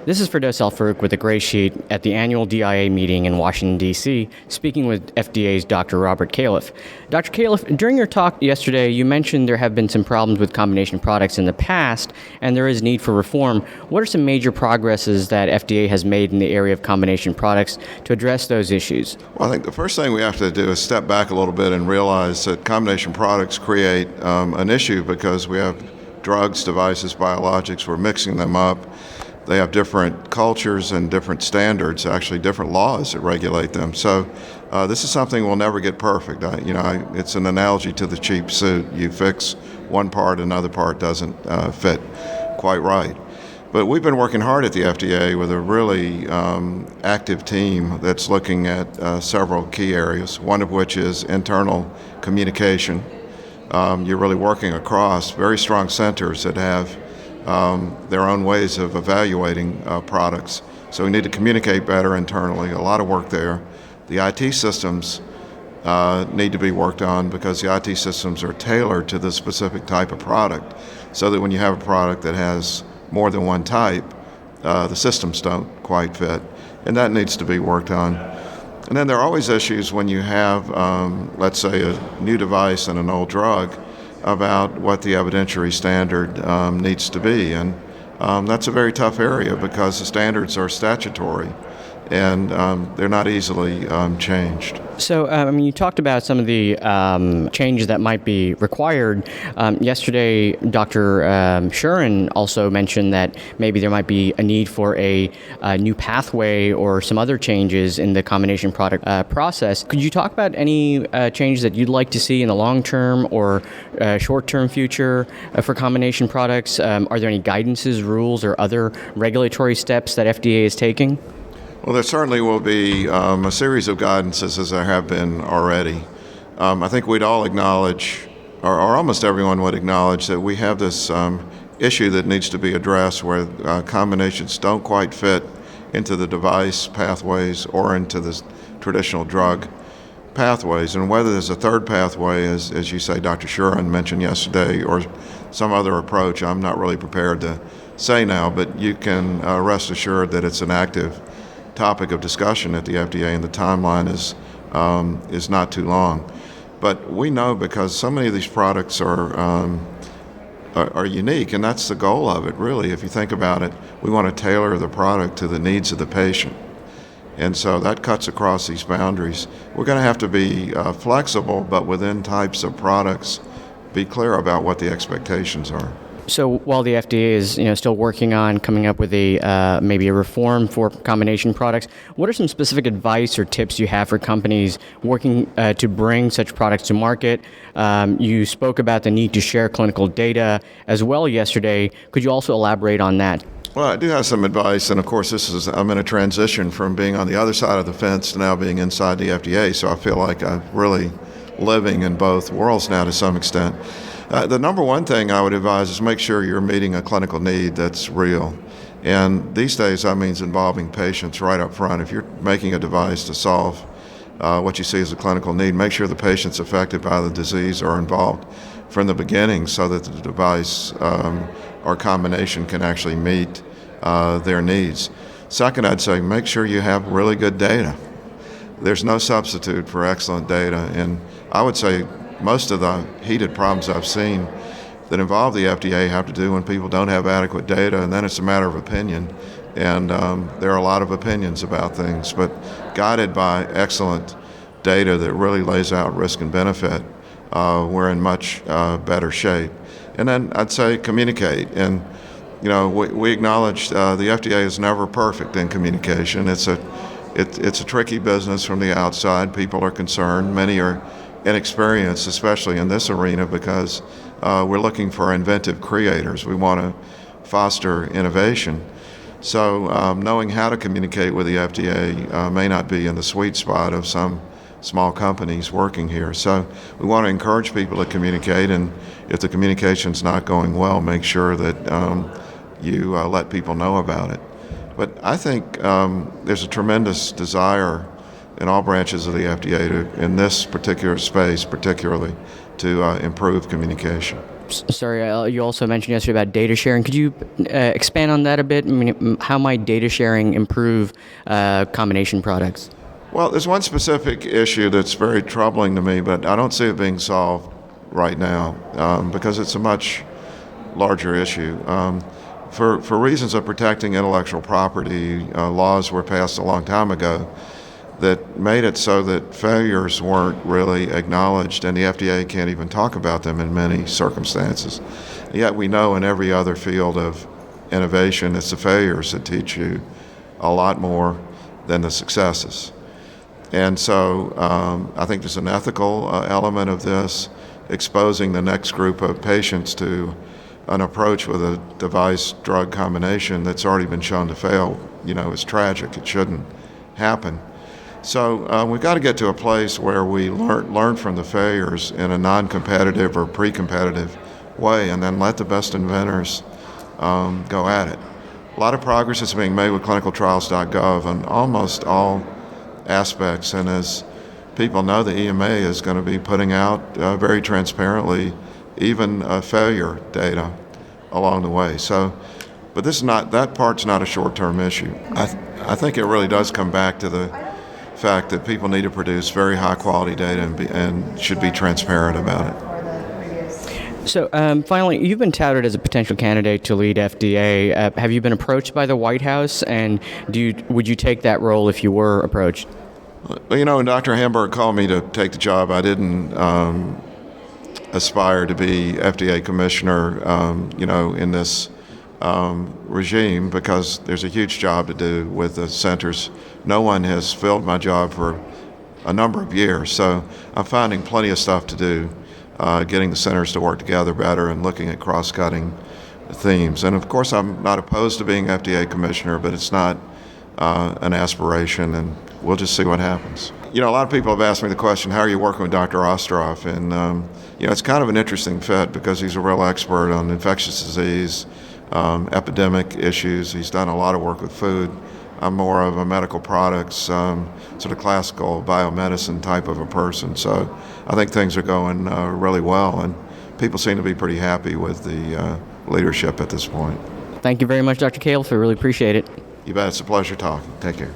This is Firdaus Al-Farouk with the Gray Sheet at the annual DIA meeting in Washington, D.C., speaking with FDA's Dr. Robert Califf. Dr. Califf, during your talk yesterday, you mentioned there have been some problems with combination products in the past, and there is need for reform. What are some major progresses that FDA has made in the area of combination products to address those issues? Well, I think the first thing we have to do is step back a little bit and realize that combination products create an issue because we have drugs, devices, biologics, we're mixing them up. They have different cultures and different standards, actually different laws that regulate them. So this is something we'll never get perfect. It's an analogy to the cheap suit. You fix one part, another part doesn't fit quite right. But we've been working hard at the FDA with a really active team that's looking at several key areas, one of which is internal communication. You're really working across very strong centers that have their own ways of evaluating products. So we need to communicate better internally, a lot of work there. The IT systems need to be worked on because the IT systems are tailored to the specific type of product, so that when you have a product that has more than one type, the systems don't quite fit, and that needs to be worked on. And then there are always issues when you have, let's say, a new device and an old drug, about what the evidentiary standard needs to be. And that's a very tough area because the standards are statutory and they're not easily changed. So, you talked about some of the changes that might be required. Yesterday, Dr. Shuren also mentioned that maybe there might be a need for a new pathway or some other changes in the combination product process. Could you talk about any changes that you'd like to see in the long-term or short-term future for combination products? Are there any guidances, rules, or other regulatory steps that FDA is taking? Well, there certainly will be a series of guidances, as there have been already. I think we'd all acknowledge, or almost everyone would acknowledge, that we have this issue that needs to be addressed where combinations don't quite fit into the device pathways or into the traditional drug pathways. And whether there's a third pathway, as you say, Dr. Shuren mentioned yesterday, or some other approach, I'm not really prepared to say now, but you can rest assured that it's an active topic of discussion at the FDA, and the timeline is not too long. But we know, because so many of these products are unique, and that's the goal of it, really. If you think about it, we want to tailor the product to the needs of the patient. And so that cuts across these boundaries. We're going to have to be flexible, but within types of products, be clear about what the expectations are. So while the FDA is still working on coming up with a maybe a reform for combination products, what are some specific advice or tips you have for companies working to bring such products to market? You spoke about the need to share clinical data as well yesterday. Could you also elaborate on that? Well, I do have some advice, and of course I'm in a transition from being on the other side of the fence to now being inside the FDA, so I feel like I'm really living in both worlds now to some extent. The number one thing I would advise is make sure you're meeting a clinical need that's real. And these days, that means involving patients right up front. If you're making a device to solve what you see as a clinical need, make sure the patients affected by the disease are involved from the beginning so that the device or combination can actually meet their needs. Second, I'd say make sure you have really good data. There's no substitute for excellent data. And I would say most of the heated problems I've seen that involve the FDA have to do when people don't have adequate data, and then it's a matter of opinion. And there are a lot of opinions about things, but guided by excellent data that really lays out risk and benefit, we're in much better shape. And then I'd say communicate. And we acknowledge the FDA is never perfect in communication. It's a tricky business from the outside. People are concerned. Many are inexperienced, especially in this arena, because we're looking for inventive creators. We want to foster innovation. So knowing how to communicate with the FDA may not be in the sweet spot of some small companies working here. So we want to encourage people to communicate, and if the communication's not going well, make sure that you let people know about it. But I think there's a tremendous desire in all branches of the FDA in this particular space, particularly, to improve communication. Sorry, you also mentioned yesterday about data sharing. Could you expand on that a bit? I mean, how might data sharing improve combination products? Well, there's one specific issue that's very troubling to me, but I don't see it being solved right now because it's a much larger issue. For reasons of protecting intellectual property, laws were passed a long time ago that made it so that failures weren't really acknowledged, and the FDA can't even talk about them in many circumstances. Yet we know in every other field of innovation, it's the failures that teach you a lot more than the successes. And so I think there's an ethical element of this, exposing the next group of patients to an approach with a device-drug combination that's already been shown to fail, is tragic. It shouldn't happen. So we've got to get to a place where we learn from the failures in a non-competitive or pre-competitive way, and then let the best inventors go at it. A lot of progress is being made with clinicaltrials.gov on almost all aspects, and as people know, the EMA is going to be putting out very transparently even failure data along the way. So, but that part's not a short-term issue. I think it really does come back to the fact that people need to produce very high-quality data and should be transparent about it. So finally, you've been touted as a potential candidate to lead FDA. Have you been approached by the White House, and would you take that role if you were approached? Well, when Dr. Hamburg called me to take the job, I didn't aspire to be FDA commissioner, in this regime, because there's a huge job to do with the centers. No one has filled my job for a number of years, so I'm finding plenty of stuff to do, getting the centers to work together better and looking at cross-cutting themes. And of course, I'm not opposed to being FDA commissioner, but it's not an aspiration, and we'll just see what happens. A lot of people have asked me the question, how are you working with Dr. Ostroff? And it's kind of an interesting fit because he's a real expert on infectious disease, epidemic issues. He's done a lot of work with food. I'm more of a medical products, sort of classical biomedicine type of a person. So I think things are going really well, and people seem to be pretty happy with the leadership at this point. Thank you very much, Dr. Califf. I really appreciate it. You bet. It's a pleasure talking. Take care.